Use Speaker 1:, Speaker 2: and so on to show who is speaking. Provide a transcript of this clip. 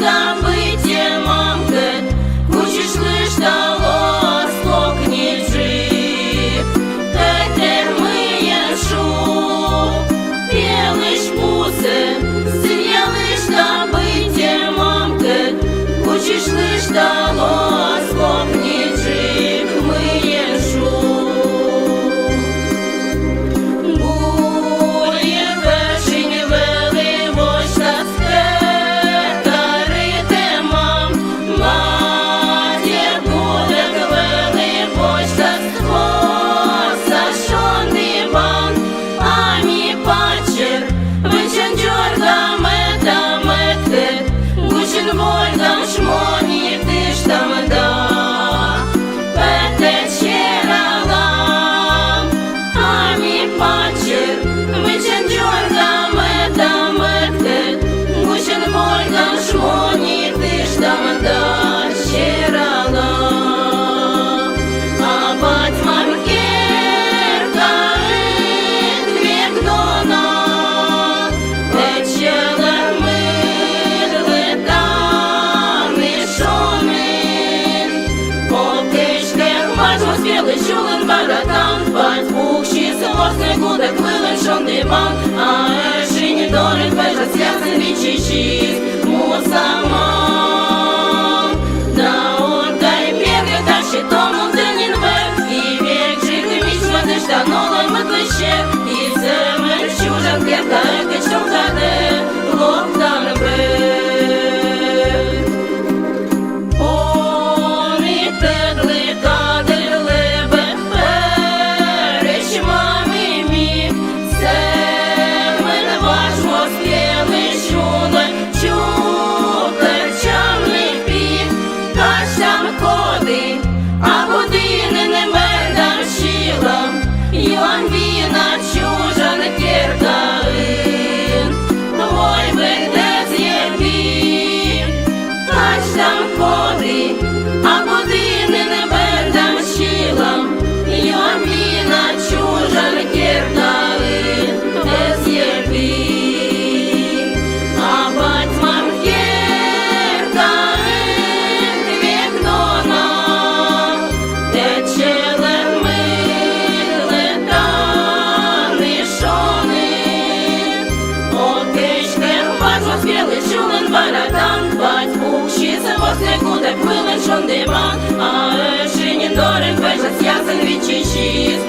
Speaker 1: та биття мамки, хочеш лиш та лоскок ніжи. Тетер миє шу, п'є лиш пуси, сім'я лиш та биття мамки, хочеш лиш та лоскок ніжи, миє шу. Чулен баратан, бать пухші силосне гуде квилен шондиван, а ешині дорит бежа связен вічичіс мусаман. Да отдай беги, та ще тому денін век, і век жити міч води штанула метлище, і земель чужан кепта екичом таде, лоптан бек. Куде квилен шондиван, а ешині дорих бежа связен вічичіс.